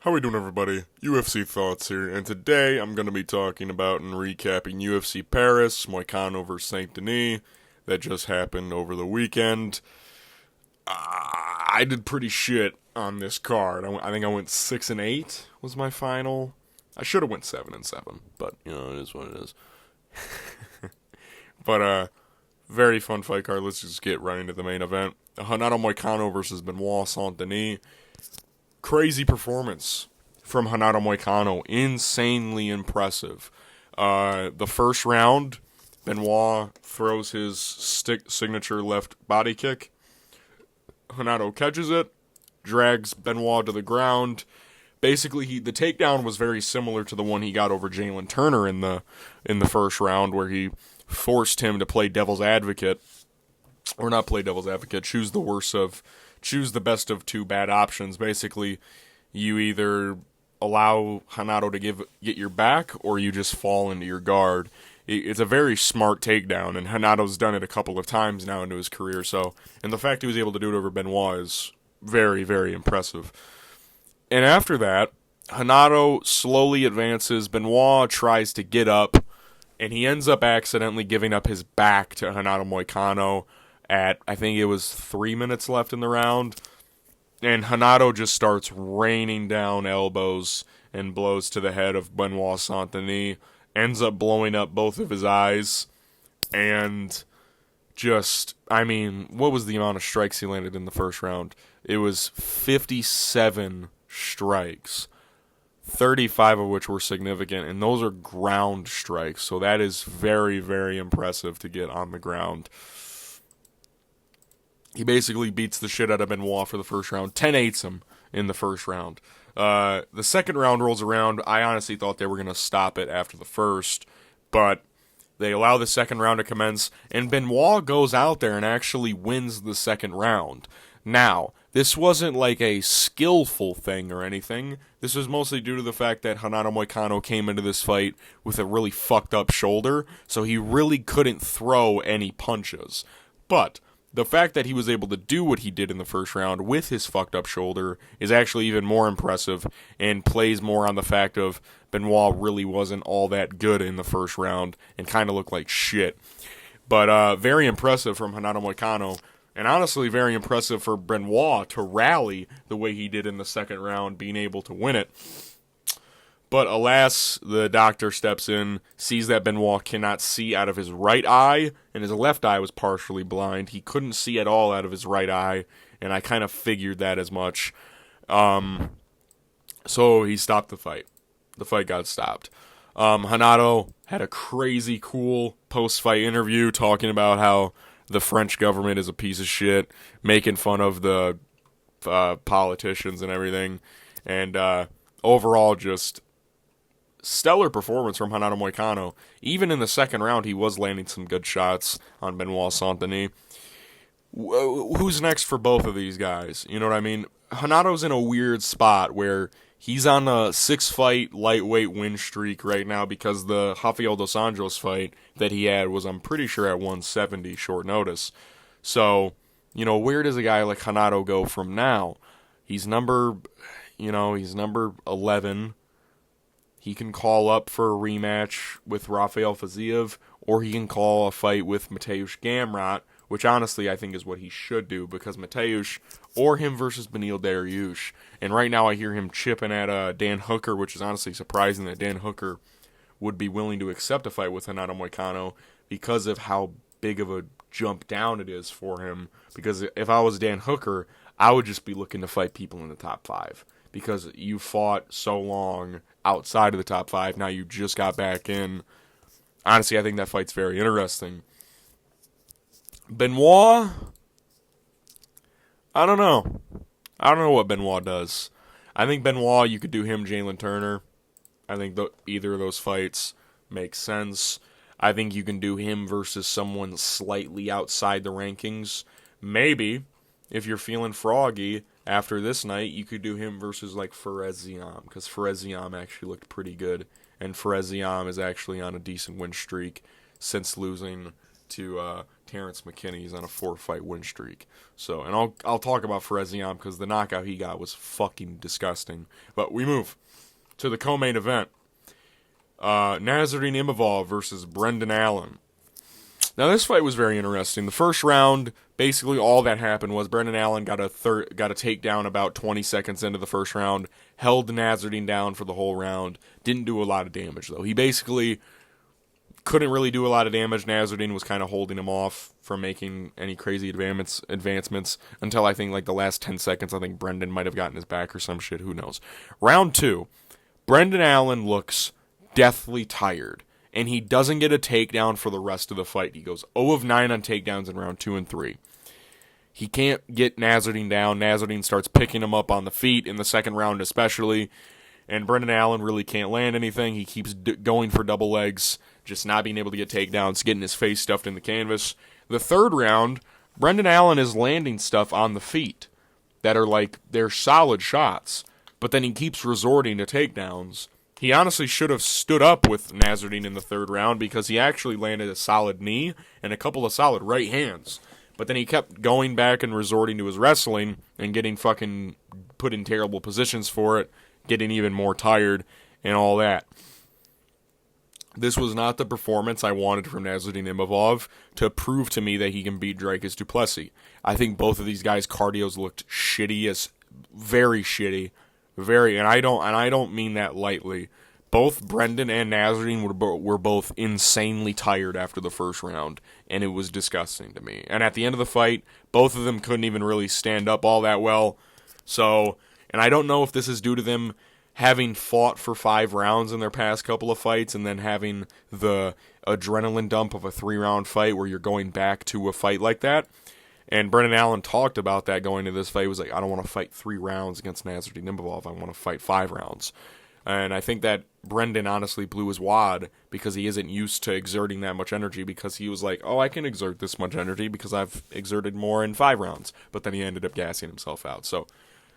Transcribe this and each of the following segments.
How we doing, everybody? UFC Thoughts here, and today I'm going to be talking about and recapping UFC Paris, Moicano vs. Saint Denis, that just happened over the weekend. I did pretty shit on this card. I think I went 6-8 was my final. I should have went 7-7, but it is what it is. But very fun fight card. Let's just get right into the main event. Moicano versus Benoit Saint Denis. Crazy performance from Moicano. Insanely impressive. The first round, Benoit throws his signature left body kick. Catches it, drags Benoit to the ground. Basically, the takedown was very similar to the one he got over Jalen Turner in the first round, where he forced him to play devil's advocate, or not play devil's advocate, choose the best of two bad options. Basically, you either allow Hanato to get your back, or you just fall into your guard. It's a very smart takedown, and Hanato's done it a couple of times now into his career. And the fact he was able to do it over Benoit is very, very impressive. And after that, Hanato slowly advances. Benoit tries to get up, and he ends up accidentally giving up his back to Moicano at, I think it was 3 minutes left in the round. And Hanato just starts raining down elbows and blows to the head of Benoit Saint Denis. Ends up blowing up both of his eyes. And what was the amount of strikes he landed in the first round? It was 57 strikes, 35 of which were significant, and those are ground strikes. So that is very, very impressive to get on the ground. He basically beats the shit out of Benoit for the first round. 10-8s him in the first round. The second round rolls around. I honestly thought they were going to stop it after the first, but they allow the second round to commence, and Benoit goes out there and actually wins the second round. Now, this wasn't like a skillful thing or anything. This was mostly due to the fact that Moicano came into this fight with a really fucked up shoulder, so he really couldn't throw any punches. But the fact that he was able to do what he did in the first round with his fucked up shoulder is actually even more impressive, and plays more on the fact of Benoit really wasn't all that good in the first round and kind of looked like shit. But very impressive from Moicano, and honestly very impressive for Benoit to rally the way he did in the second round, being able to win it. But alas, the doctor steps in, sees that Benoit cannot see out of his right eye, and his left eye was partially blind. He couldn't see at all out of his right eye, and I kind of figured that as much. So he stopped the fight. The fight got stopped. Hanato had a crazy cool post-fight interview talking about how the French government is a piece of shit, making fun of the politicians and everything, and overall just stellar performance from Moicano. Even in the second round, he was landing some good shots on Benoit Saint Denis. Who's next for both of these guys? You know what I mean? Hanato's in a weird spot where he's on a 6-fight lightweight win streak right now because the Rafael dos Anjos fight that he had was, I'm pretty sure, at 170 short notice. So, where does a guy like Hanato go from now? He's number 11. He can call up for a rematch with Rafael Fiziev, or he can call a fight with Mateusz Gamrot, which honestly I think is what he should do, because Mateusz, or him versus Beneil Dariush. And right now I hear him chipping at Dan Hooker, which is honestly surprising that Dan Hooker would be willing to accept a fight with Moicano because of how big of a jump down it is for him. Because if I was Dan Hooker, I would just be looking to fight people in the top 5. Because you fought so long outside of the top 5, now you just got back in. Honestly, I think that fight's very interesting. Benoit, I don't know. I don't know what Benoit does. I think Benoit, you could do him, Jalen Turner. I think either of those fights make sense. I think you can do him versus someone slightly outside the rankings. Maybe, if you're feeling froggy after this night, you could do him versus like Fares Ziam, because Fares Ziam actually looked pretty good, and Fares Ziam is actually on a decent win streak since losing to Terrence McKinney. He's on a 4-fight win streak. So, and I'll talk about Ferezian because the knockout he got was fucking disgusting. But we move to the co-main event. Nasruddin Imavov versus Brendan Allen. Now, this fight was very interesting. The first round, basically all that happened was Brendan Allen got a takedown about 20 seconds into the first round, held Nasruddin down for the whole round, didn't do a lot of damage, though. He basically couldn't really do a lot of damage. Nasruddin was kind of holding him off from making any crazy advancements until I think like the last 10 seconds. I think Brendan might have gotten his back or some shit. Who knows? Round 2, Brendan Allen looks deathly tired, and he doesn't get a takedown for the rest of the fight. He goes 0 of 9 on takedowns in round 2 and 3. He can't get Nasruddin down. Nasruddin starts picking him up on the feet in the second round especially, and Brendan Allen really can't land anything. He keeps going for double legs, just not being able to get takedowns, getting his face stuffed in the canvas. The third round, Brendan Allen is landing stuff on the feet that are like, they're solid shots, but then he keeps resorting to takedowns. He honestly should have stood up with Nasruddin in the third round because he actually landed a solid knee and a couple of solid right hands. But then he kept going back and resorting to his wrestling and getting fucking put in terrible positions for it, getting even more tired and all that. This was not the performance I wanted from Nasruddin Imavov to prove to me that he can beat Dricus du Plessis. I think both of these guys' cardios looked shitty, as very shitty. And I don't mean that lightly. Both Brendan and Nasruddin were both insanely tired after the first round, and it was disgusting to me. And at the end of the fight, both of them couldn't even really stand up all that well. So, and I don't know if this is due to them having fought for 5 rounds in their past couple of fights and then having the adrenaline dump of a 3-round fight where you're going back to a fight like that. And Brendan Allen talked about that going into this fight. He was like, I don't want to fight 3 rounds against Nasruddin Imavov. I want to fight 5 rounds. And I think that Brendan honestly blew his wad because he isn't used to exerting that much energy, because he was like, oh, I can exert this much energy because I've exerted more in 5 rounds. But then he ended up gassing himself out. So,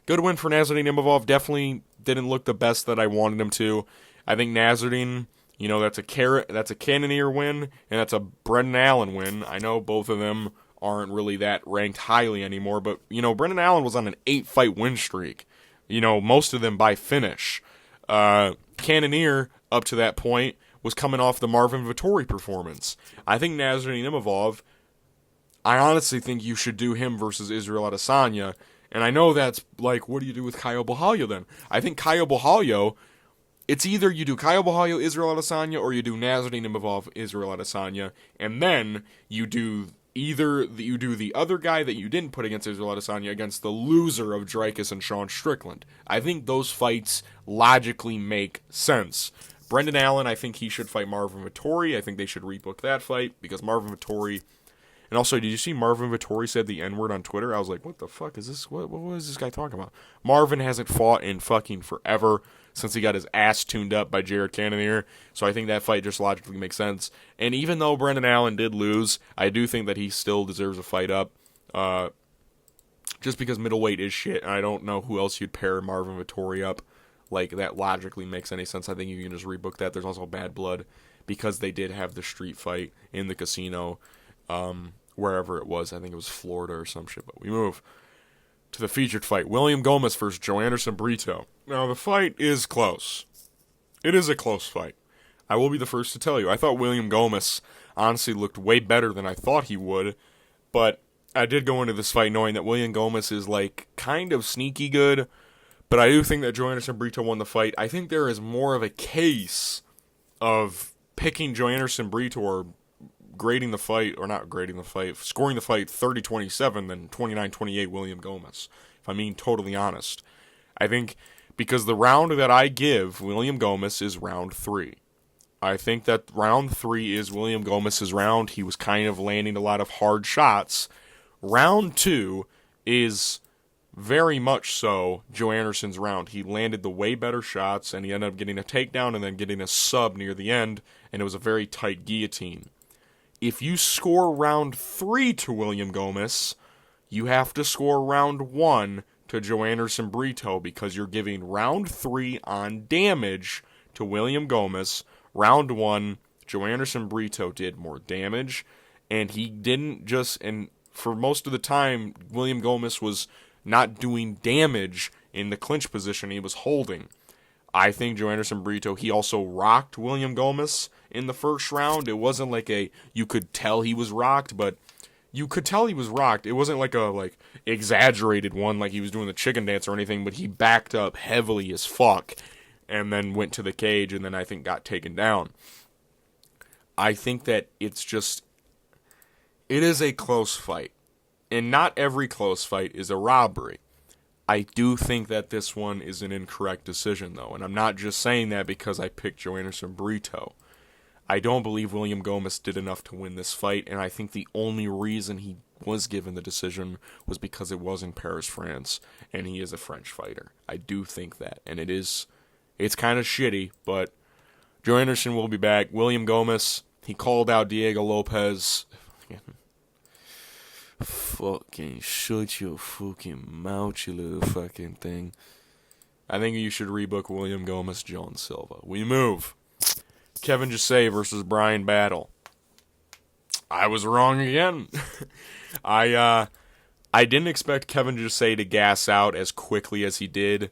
good win for Nasruddin Imavov. Definitely didn't look the best that I wanted him to. I think Nasruddin, you know, that's a Cannonier win, and that's a Brendan Allen win. I know both of them aren't really that ranked highly anymore, but, you know, Brendan Allen was on an 8-fight win streak. You know, most of them by finish. Cannonier, up to that point, was coming off the Marvin Vettori performance. I think Nasruddin Imavov, I honestly think you should do him versus Israel Adesanya. And I know that's like, what do you do with Caio Borralho then? I think Caio Borralho, it's either you do Caio Borralho, Israel Adesanya, or you do Nasruddin Imavov, Israel Adesanya, and then you do the other guy that you didn't put against Israel Adesanya against the loser of Dricus and Sean Strickland. I think those fights logically make sense. Brendan Allen, I think he should fight Marvin Vettori. I think they should rebook that fight because Marvin Vettori. And also, did you see Marvin Vettori said the N-word on Twitter? I was like, what the fuck is this? What was this guy talking about? Marvin hasn't fought in fucking forever since he got his ass tuned up by Jared Cannonier. So I think that fight just logically makes sense. And even though Brendan Allen did lose, I do think that he still deserves a fight up. Just because middleweight is shit, and I don't know who else you'd pair Marvin Vettori up. Like, that logically makes any sense. I think you can just rebook that. There's also Bad Blood because they did have the street fight in the casino. Wherever it was. I think it was Florida or some shit. But we move to the featured fight. William Gomez versus Joanderson Brito. Now, the fight is close. It is a close fight. I will be the first to tell you. I thought William Gomez honestly looked way better than I thought he would. But I did go into this fight knowing that William Gomez is, like, kind of sneaky good. But I do think that Joanderson Brito won the fight. I think there is more of a case of picking Joanderson Brito or scoring the fight 30-27 than 29-28 William Gomez, if I'm being totally honest. I think because the round that I give William Gomez is round 3. I think that round 3 is William Gomez's round. He was kind of landing a lot of hard shots. Round 2 is very much so Joanderson's round. He landed the way better shots, and he ended up getting a takedown and then getting a sub near the end, and it was a very tight guillotine. If you score round 3 to William Gomez, you have to score round 1 to Joanderson Brito because you're giving round 3 on damage to William Gomez. Round 1, Joanderson Brito did more damage, And he didn't just, and for most of the time, William Gomez was not doing damage in the clinch position he was holding. I think Joanderson Brito, he also rocked William Gomez in the first round. It wasn't like you could tell he was rocked, but you could tell he was rocked. It wasn't like a exaggerated one, like he was doing the chicken dance or anything, but he backed up heavily as fuck and then went to the cage and then I think got taken down. I think that it is a close fight. And not every close fight is a robbery. I do think that this one is an incorrect decision, though. And I'm not just saying that because I picked Joanderson Brito. I don't believe William Gomez did enough to win this fight, and I think the only reason he was given the decision was because it was in Paris, France, and he is a French fighter. I do think that. And it's kind of shitty, but Joanderson will be back. William Gomez, he called out Diego Lopez. Fucking shut your fucking mouth, you little fucking thing. I think you should rebook William Gomez, John Silva. We move. Kevin Jesay versus Brian Battle. I was wrong again. I didn't expect Kevin Jesay to gas out as quickly as he did.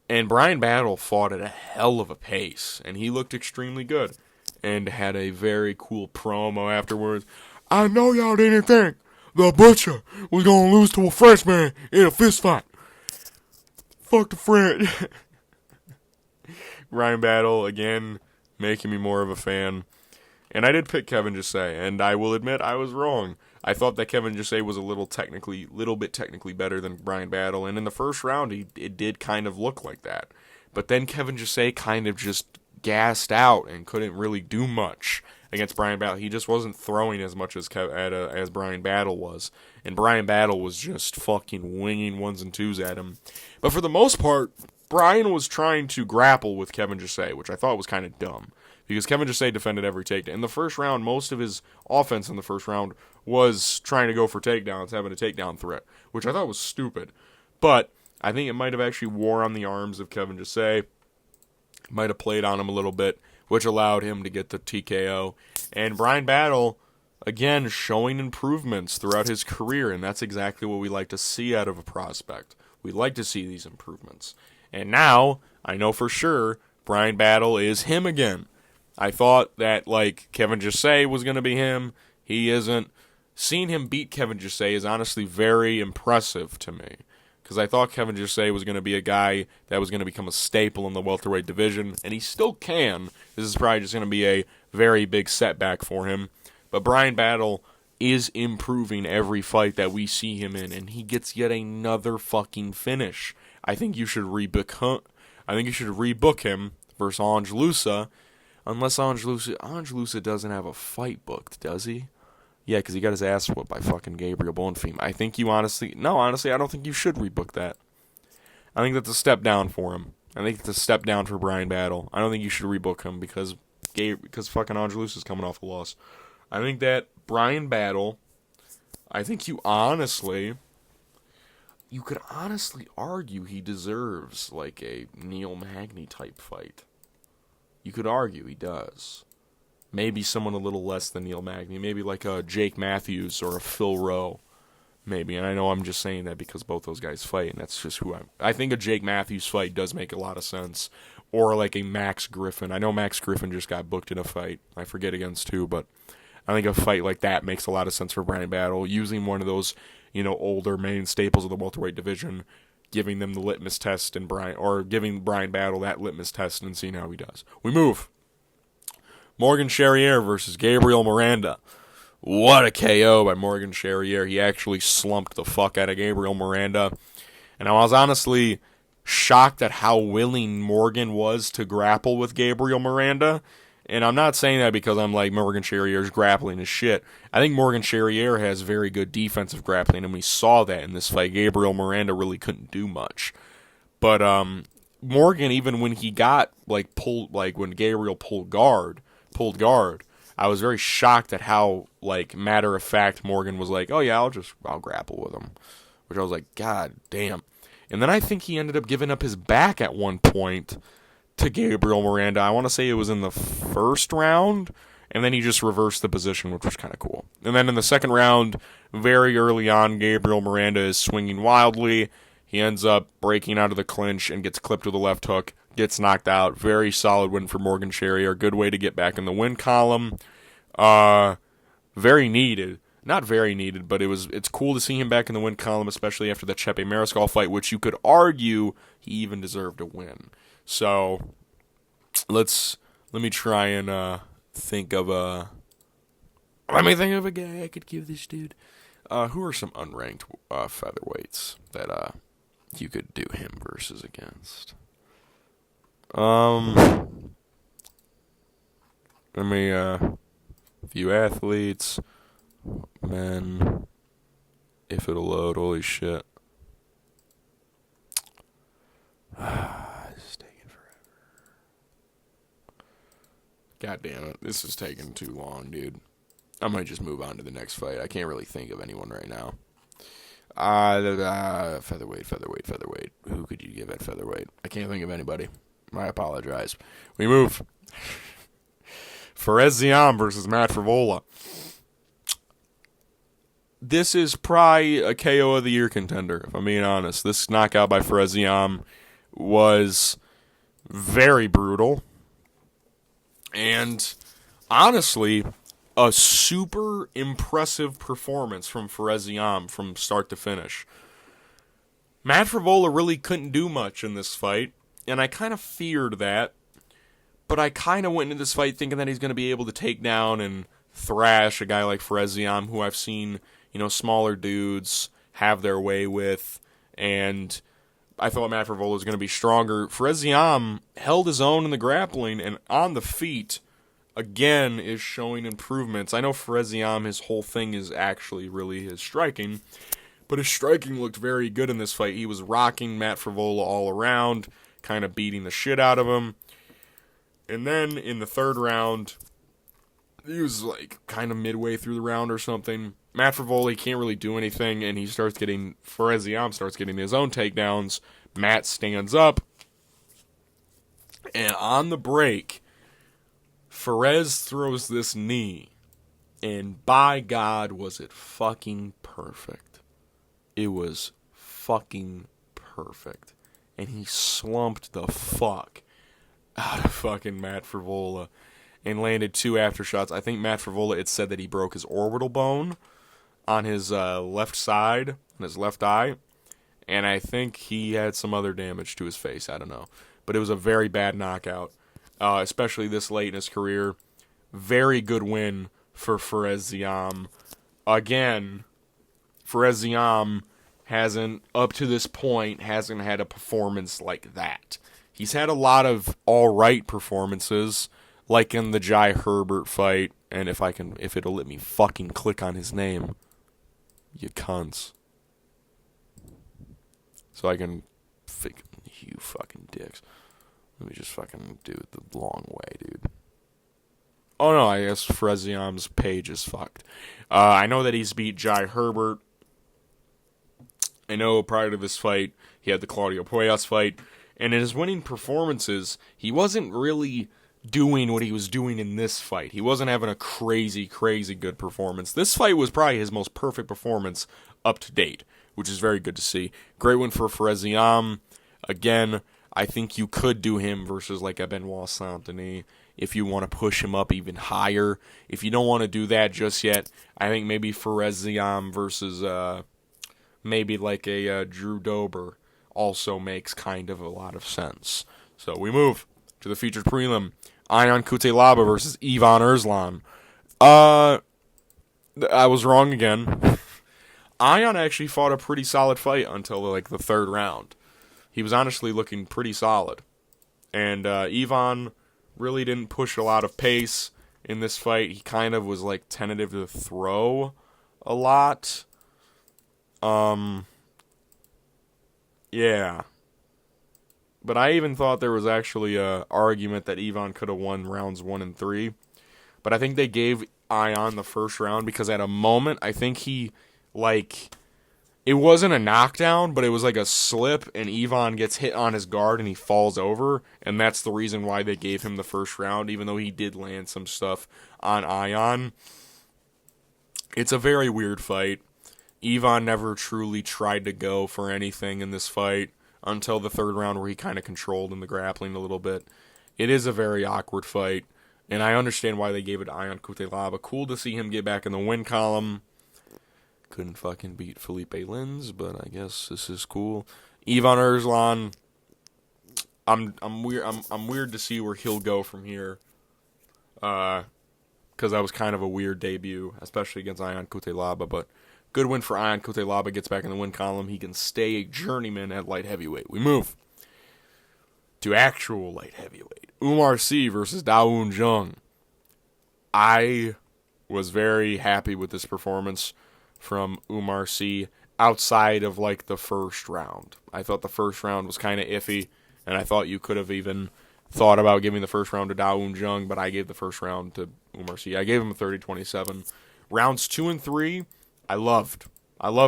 And Brian Battle fought at a hell of a pace. And he looked extremely good. And had a very cool promo afterwards. I know y'all didn't think the Butcher was going to lose to a Frenchman in a fist fight. Fuck the French. Brian Battle, again, making me more of a fan. And I did pick Kevin Jesay, and I will admit I was wrong. I thought that Kevin Jesay was a little bit technically better than Brian Battle, and in the first round, it did kind of look like that. But then Kevin Jesay kind of just gassed out and couldn't really do much against Brian Battle. He just wasn't throwing as much as Brian Battle was. And Brian Battle was just fucking winging ones and twos at him. But for the most part, Brian was trying to grapple with Kevin Jesay, which I thought was kind of dumb. Because Kevin Jesay defended every takedown. In the first round, most of his offense in the first round was trying to go for takedowns, having a takedown threat, which I thought was stupid. But I think it might have actually wore on the arms of Kevin Jesay. Might have played on him a little bit, which allowed him to get the TKO. And Brian Battle, again, showing improvements throughout his career, and that's exactly what we like to see out of a prospect. We like to see these improvements. And now, I know for sure, Brian Battle is him again. I thought that, Kevin Jesay was going to be him. He isn't. Seeing him beat Kevin Jesay is honestly very impressive to me. Because I thought Kevin Jesay was going to be a guy that was going to become a staple in the welterweight division, and he still can. This is probably just going to be a very big setback for him. But Brian Battle is improving every fight that we see him in, and he gets yet another fucking finish. I think you should rebook him versus Ange Loosa, unless Ange Loosa doesn't have a fight booked, does he? Yeah, because he got his ass whooped by fucking Gabriel Bonfim. I think honestly, I don't think you should rebook that. I think that's a step down for him. I think it's a step down for Brian Battle. I don't think you should rebook him because fucking Angelus is coming off a loss. I think that Brian Battle, I think you could honestly argue he deserves a Neil Magny type fight. You could argue he does. Maybe someone a little less than Neil Magny. Maybe a Jake Matthews or a Phil Rowe. Maybe. And I know I'm just saying that because both those guys fight, and that's just who I think a Jake Matthews fight does make a lot of sense. Or a Max Griffin. I know Max Griffin just got booked in a fight. I forget against who, but I think a fight like that makes a lot of sense for Brian Battle. Using one of those, older main staples of the welterweight division, giving them the litmus test giving Brian Battle that litmus test and seeing how he does. We move. Morgan Charrier versus Gabriel Miranda. What a KO by Morgan Charrier. He actually slumped the fuck out of Gabriel Miranda. And I was honestly shocked at how willing Morgan was to grapple with Gabriel Miranda. And I'm not saying that because I'm Morgan Charrier's grappling is shit. I think Morgan Charrier has very good defensive grappling, and we saw that in this fight. Gabriel Miranda really couldn't do much. But Morgan, even when he got pulled, when Gabriel pulled guard, I was very shocked at how matter of fact Morgan was oh yeah, I'll grapple with him, which I was God damn. And then I think he ended up giving up his back at one point to Gabriel Miranda. I want to say it was in the first round, and then he just reversed the position, which was kind of cool. And then in the second round, very early on, Gabriel Miranda is swinging wildly. He ends up breaking out of the clinch and gets clipped with a left hook, gets knocked out. Very solid win for Morgan Sherrier. Good way to get back in the win column. Very needed. Not very needed, but it's cool to see him back in the win column, especially after the Chepe Mariscal fight, which you could argue he even deserved a win. So let me try and think of a guy I could give this dude. Who are some unranked featherweights that you could do him versus against? Few athletes, men, if it'll load, holy shit. This is taking forever. God damn it, this is taking too long, dude. I might just move on to the next fight. I can't really think of anyone right now. Featherweight. Who could you give at featherweight? I can't think of anybody. I apologize. We move. Fares Ziam versus Matt Frevola. This is probably a KO of the year contender, if I'm being honest. This knockout by Fares Ziam was very brutal. And honestly, a super impressive performance from Fares Ziam from start to finish. Matt Frevola really couldn't do much in this fight, and I kind of feared that. But I kind of went into this fight thinking that he's going to be able to take down and thrash a guy like Fares Ziam, who I've seen, smaller dudes have their way with. And I thought Matt Frevola was going to be stronger. Fares Ziam held his own in the grappling, and on the feet, again, is showing improvements. I know Fares Ziam, his whole thing is actually really his striking. But his striking looked very good in this fight. He was rocking Matt Frevola all around, kind of beating the shit out of him. And then in the third round, he was like kind of midway through the round or something. Matt Frevola, he can't really do anything, and Fares Ziam starts getting his own takedowns. Matt stands up, and on the break, Fares throws this knee, and by God, was it fucking perfect. It was fucking perfect. And he slumped the fuck out of fucking Matt Frevola and landed 2 aftershots. I think Matt Frevola, it said that he broke his orbital bone on his left side, on his left eye, and I think he had some other damage to his face. I don't know. But it was a very bad knockout, especially this late in his career. Very good win for Fares Ziam. Again, Fares Ziam up to this point, hasn't had a performance like that. He's had a lot of all-right performances, like in the Jai Herbert fight, and if it'll let me fucking click on his name, you cunts. So I can you fucking dicks. Let me just fucking do it the long way, dude. Oh no, I guess Fares Ziam's page is fucked. I know that he's beat Jai Herbert. I know prior to this fight, he had the Claudio Puellas fight. And in his winning performances, he wasn't really doing what he was doing in this fight. He wasn't having a crazy, crazy good performance. This fight was probably his most perfect performance up to date, which is very good to see. Great win for Fares Ziam. Again, I think you could do him versus like a Benoit Saint-Denis if you want to push him up even higher. If you don't want to do that just yet, I think maybe Fares Ziam versus maybe like a Drew Dober also makes kind of a lot of sense. So we move to the featured prelim. Ion Cutelaba versus Ivan Erslan. I was wrong again. Ion actually fought a pretty solid fight until like the third round. He was honestly looking pretty solid. And Ivan really didn't push a lot of pace in this fight. He kind of was like tentative to throw a lot. Yeah. But I even thought there was actually a argument that Ivan could have won rounds 1 and 3. But I think they gave Ion the first round because at a moment, I think he, It wasn't a knockdown, but it was like a slip, and Ivan gets hit on his guard and he falls over, and that's the reason why they gave him the first round, even though he did land some stuff on Ion. It's a very weird fight. Ivan never truly tried to go for anything in this fight until the third round, where he kind of controlled in the grappling a little bit. It is a very awkward fight, and I understand why they gave it to Aight Cutelaba. Cool to see him get back in the win column. Couldn't fucking beat Felipe Lins, but I guess this is cool. Ivan Erslan, I'm weird to see where he'll go from here. Because that was kind of a weird debut, especially against Aight Cutelaba, but good win for Aight Cutelaba, gets back in the win column. He can stay a journeyman at light heavyweight. We move to actual light heavyweight. Umar Sy versus Dawoon Jung. I was very happy with this performance from Umar Sy outside of like the first round. I thought the first round was kind of iffy, and I thought you could have even thought about giving the first round to Dawoon Jung, but I gave the first round to Umar Sy. I gave him a 30-27. Rounds 2 and 3, I loved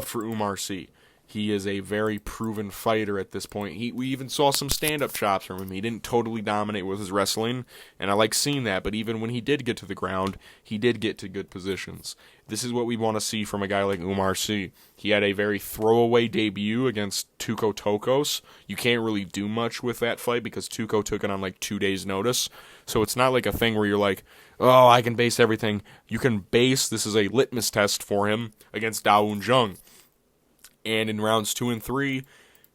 for Umar Sy. He is a very proven fighter at this point. We even saw some stand-up chops from him. He didn't totally dominate with his wrestling, and I like seeing that. But even when he did get to the ground, he did get to good positions. This is what we want to see from a guy like Umar Sy. He had a very throwaway debut against Tuco Tokos. You can't really do much with that fight because Tuco took it on like 2 days' notice. So it's not like a thing where you're like, oh, I can base everything. You can base, this is a litmus test for him against Dawoon Jung. And in rounds 2 and 3,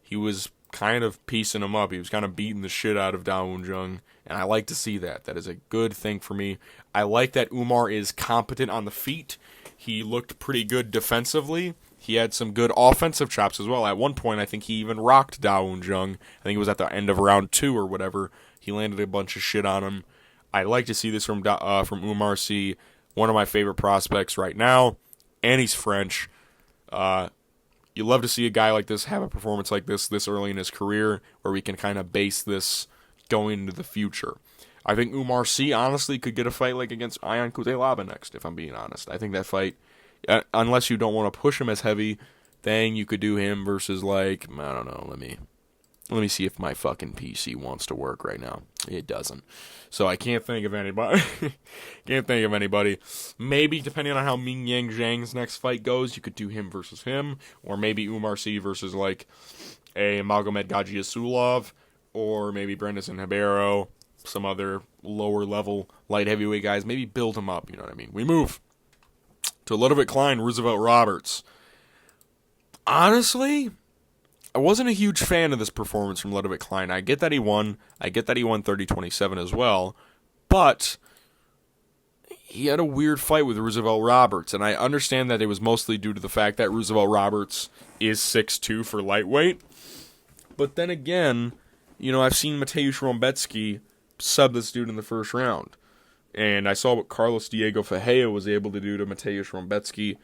he was kind of piecing him up. He was kind of beating the shit out of Dawoon Jung, and I like to see that. That is a good thing for me. I like that Umar is competent on the feet. He looked pretty good defensively. He had some good offensive chops as well. At one point, I think he even rocked Dawoon Jung. I think it was at the end of round 2 or whatever. He landed a bunch of shit on him. I like to see this from Umar Sy, one of my favorite prospects right now, and he's French. You love to see a guy like this have a performance like this early in his career, where we can kind of base this going into the future. I think Umar Sy honestly could get a fight like against Aight Cutelaba next, if I'm being honest. I think that fight, unless you don't want to push him as heavy, then you could do him versus like, I don't know, let me see if my fucking PC wants to work right now. It doesn't. So I can't think of anybody. Maybe, depending on how Ming Yang Zhang's next fight goes, you could do him versus him. Or maybe Umar Sy versus, like, a Magomed Gajiasulov. Or maybe Brendan Ribeiro. Some other lower-level light heavyweight guys. Maybe build him up, you know what I mean? We move to Ludovit Klein, Roosevelt Roberts. Honestly, I wasn't a huge fan of this performance from Ludovit Klein. I get that he won. I get that he won 30-27 as well. But he had a weird fight with Roosevelt Roberts. And I understand that it was mostly due to the fact that Roosevelt Roberts is 6'2" for lightweight. But then again, you know, I've seen Mateusz Rąbecki sub this dude in the first round. And I saw what Carlos Diego Ferreira was able to do to Mateusz Rąbecki.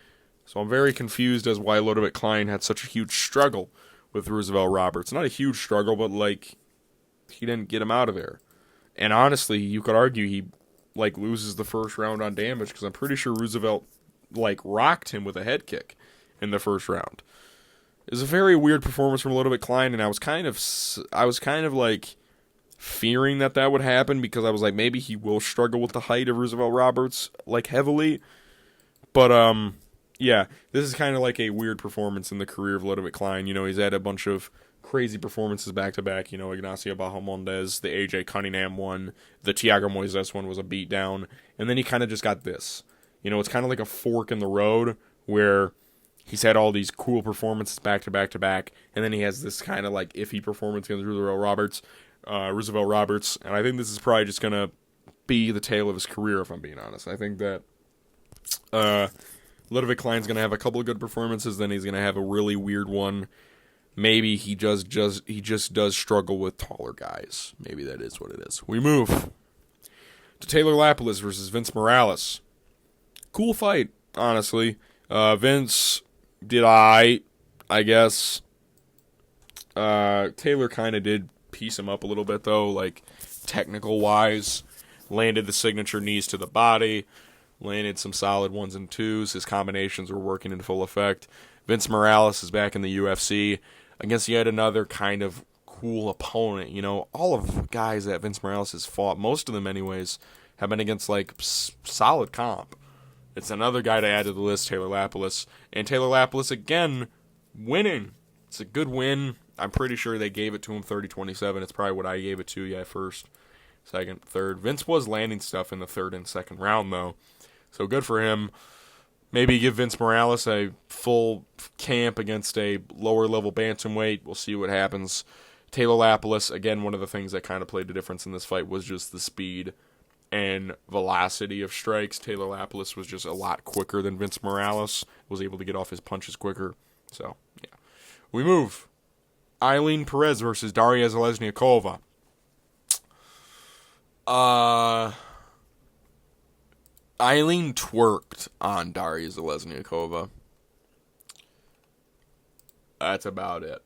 So I'm very confused as why Ludovit Klein had such a huge struggle with Roosevelt Roberts. Not a huge struggle, but, like, he didn't get him out of there. And honestly, you could argue he, like, loses the first round on damage, because I'm pretty sure Roosevelt, like, rocked him with a head kick in the first round. It was a very weird performance from Ludovit Klein, and I was kind of, like, fearing that would happen, because I was like, maybe he will struggle with the height of Roosevelt Roberts, like, heavily. But, yeah, this is kind of like a weird performance in the career of Ludovit Klein. You know, he's had a bunch of crazy performances back-to-back. You know, Ignacio Bahamondes, the AJ Cunningham one, the Thiago Moises one was a beatdown. And then he kind of just got this. You know, it's kind of like a fork in the road where he's had all these cool performances back-to-back-to-back, and then he has this kind of like iffy performance against Roosevelt Roberts. And I think this is probably just going to be the tale of his career, if I'm being honest. I think that Ludovit Klein's going to have a couple of good performances, then he's going to have a really weird one. Maybe he just does struggle with taller guys. Maybe that is what it is. We move to Taylor Lapilus versus Vince Morales. Cool fight, honestly. Vince did I guess. Taylor kind of did piece him up a little bit, though, like, technical-wise. Landed the signature knees to the body. Landed some solid 1s and 2s. His combinations were working in full effect. Vince Morales is back in the UFC against yet another kind of cool opponent. You know, all of the guys that Vince Morales has fought, most of them anyways, have been against, like, solid comp. It's another guy to add to the list, Taylor Lapilus. And Taylor Lapilus, again, winning. It's a good win. I'm pretty sure they gave it to him 30-27. It's probably what I gave it to, yeah, first, second, third. Vince was landing stuff in the third and second round, though. So good for him. Maybe give Vince Morales a full camp against a lower-level bantamweight. We'll see what happens. Taylor Lapilus, again, one of the things that kind of played the difference in this fight was just the speed and velocity of strikes. Taylor Lapilus was just a lot quicker than Vince Morales, was able to get off his punches quicker. So, yeah. We move. Aileen Perez versus Daria Zalesniakova. Aileen twerked on Daria Zalesniakova. That's about it.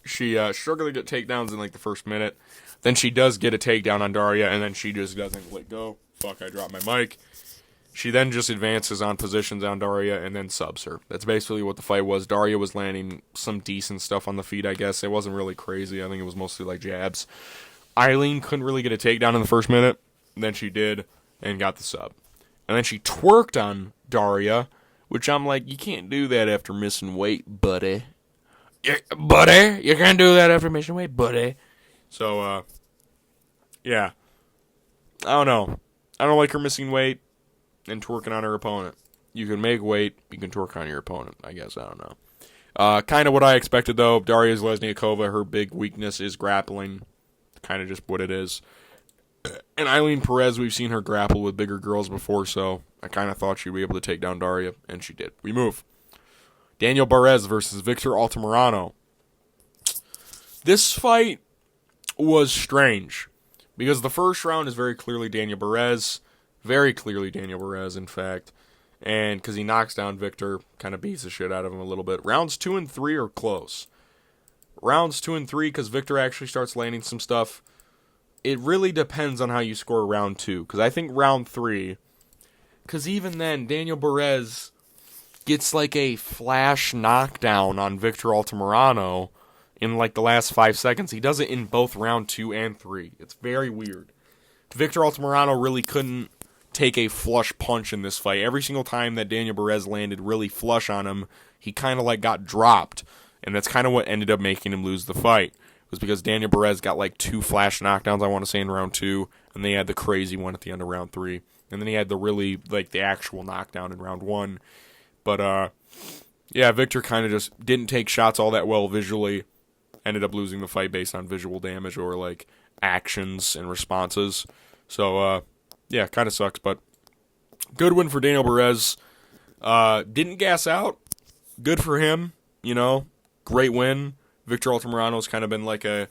She struggled to get takedowns in like the first minute. Then she does get a takedown on Daria, and then she just doesn't let go. Fuck, I dropped my mic. She then just advances on positions on Daria and then subs her. That's basically what the fight was. Daria was landing some decent stuff on the feet, I guess. It wasn't really crazy. I think it was mostly like jabs. Aileen couldn't really get a takedown in the first minute. Then she did and got the sub. And then she twerked on Daria, which I'm like, you can't do that after missing weight, buddy. Buddy, you can't do that after missing weight, buddy. So, yeah. I don't know. I don't like her missing weight and twerking on her opponent. You can make weight, you can twerk on your opponent, I guess. I don't know. Kind of what I expected, though. Daria Zalesniakova, her big weakness is grappling. Kind of just what it is. And Aileen Perez, we've seen her grapple with bigger girls before, so I kind of thought she'd be able to take down Daria, and she did. We move. Daniel Barez versus Victor Altamirano. This fight was strange because the first round is very clearly Daniel Barez. Very clearly Daniel Barez, in fact. And because he knocks down Victor, kind of beats the shit out of him a little bit. Rounds 2 and 3 are close. Rounds 2 and 3, because Victor actually starts landing some stuff. It really depends on how you score round 2. Because I think round 3, because even then, Daniel Barez gets like a flash knockdown on Victor Altamirano in like the last 5 seconds. He does it in both round 2 and 3. It's very weird. Victor Altamirano really couldn't take a flush punch in this fight. Every single time that Daniel Barez landed really flush on him, he kind of like got dropped. And that's kind of what ended up making him lose the fight. It was because Daniel Barez got like 2 flash knockdowns, I want to say, in round 2. And they had the crazy one at the end of round 3. And then he had the really, like, the actual knockdown in round 1. But, yeah, Victor kind of just didn't take shots all that well visually. Ended up losing the fight based on visual damage or, like, actions and responses. So, yeah, kind of sucks. But good win for Daniel Barez. Didn't gas out. Good for him, you know. Great win. Victor Altamirano's kind of been like a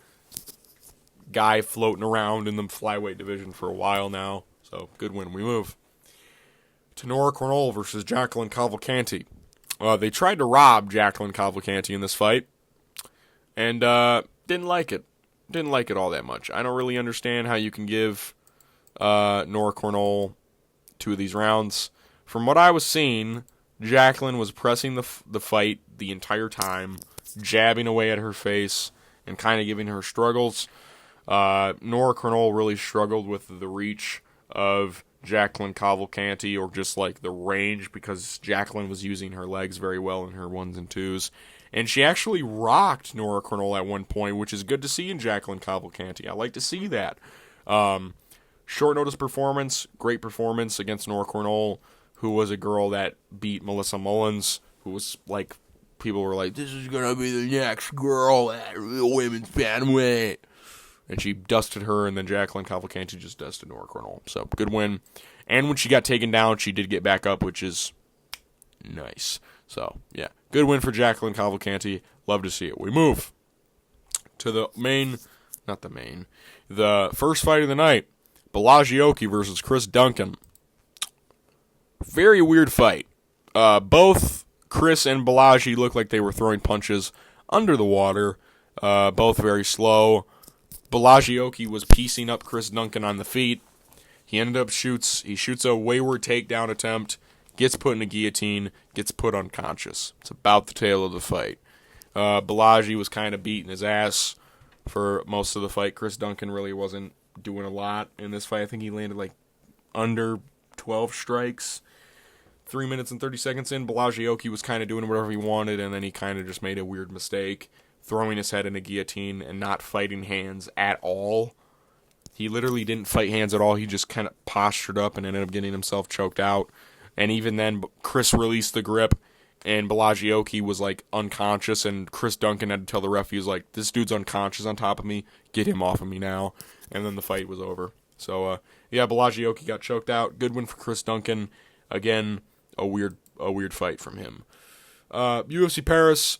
guy floating around in the flyweight division for a while now. So, good win. We move. Nora Cornell versus Jacqueline Cavalcanti. They tried to rob Jacqueline Cavalcanti in this fight. And didn't like it. Didn't like it all that much. I don't really understand how you can give Nora Cornell 2 of these rounds. From what I was seeing, Jacqueline was pressing the fight the entire time, jabbing away at her face, and kind of giving her struggles. Nora Cornell really struggled with the reach of Jacqueline Cavalcanti, or just like the range, because Jacqueline was using her legs very well in her 1s and 2s. And she actually rocked Nora Cornell at one point, which is good to see in Jacqueline Cavalcanti. I like to see that. Short notice performance, great performance against Nora Cornell, who was a girl that beat Melissa Mullins, who was like, people were like, this is going to be the next girl at women's bantamweight. And she dusted her, and then Jacqueline Cavalcanti just dusted Nora Cornell. So, good win. And when she got taken down, she did get back up, which is nice. So, yeah. Good win for Jacqueline Cavalcanti. Love to see it. We move to the first fight of the night. Bellagioki versus Chris Duncan. Very weird fight. Both Chris and Bellagi looked like they were throwing punches under the water. Both very slow. Bellagioki was piecing up Chris Duncan on the feet. He shoots a wayward takedown attempt, gets put in a guillotine, gets put unconscious. It's about the tale of the fight. Balaji was kind of beating his ass for most of the fight. Chris Duncan really wasn't doing a lot in this fight. I think he landed like under 12 strikes. 3 minutes and 30 seconds in, Balaji was kind of doing whatever he wanted, and then he kind of just made a weird mistake, throwing his head in a guillotine and not fighting hands at all. He literally didn't fight hands at all. He just kind of postured up and ended up getting himself choked out. And even then, Chris released the grip, and Balaji was like unconscious, and Chris Duncan had to tell the ref, he was like, this dude's unconscious on top of me, get him off of me now. And then the fight was over. So, Balaji got choked out. Good win for Chris Duncan. Again, a weird fight from him. UFC Paris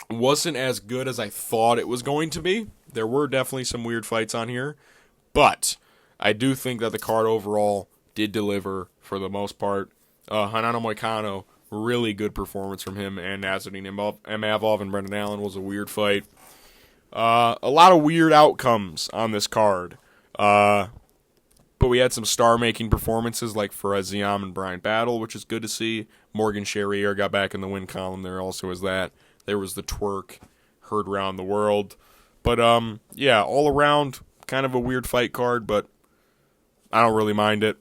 wasn't as good as I thought it was going to be. There were definitely some weird fights on here, but I do think that the card overall did deliver for the most part. Hanano Moicano, really good performance from him, and Nasruddin Imavov and Brendan Allen was a weird fight. A lot of weird outcomes on this card. But we had some star-making performances like Fares Ziam and Brian Battle, which is good to see. Morgan Charrier got back in the win column. There also was that. There was the twerk heard around the world. But, all around, kind of a weird fight card, but I don't really mind it.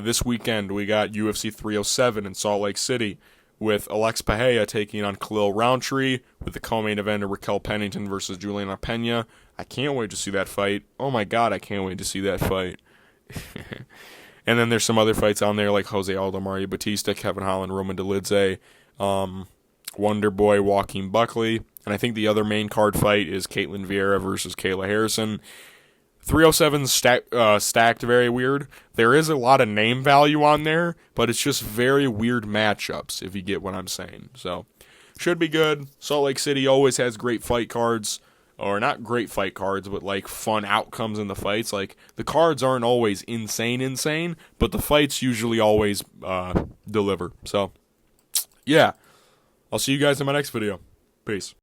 This weekend, we got UFC 307 in Salt Lake City with Alex Pereira taking on Khalil Roundtree with the co-main event of Raquel Pennington versus Juliana Pena. I can't wait to see that fight. Oh, my God, I can't wait to see that fight. And then there's some other fights on there like Jose Aldo, Mario Batista, Kevin Holland, Roman Dolidze, Wonder Boy, Joaquin Buckley, and I think the other main card fight is Caitlin Vieira versus Kayla Harrison. 307's stacked very weird. There is a lot of name value on there, but it's just very weird matchups, if you get what I'm saying. So, should be good. Salt Lake City always has great fight cards. Or not great fight cards, but like fun outcomes in the fights. Like the cards aren't always insane, but the fights usually always deliver. So, yeah. I'll see you guys in my next video. Peace.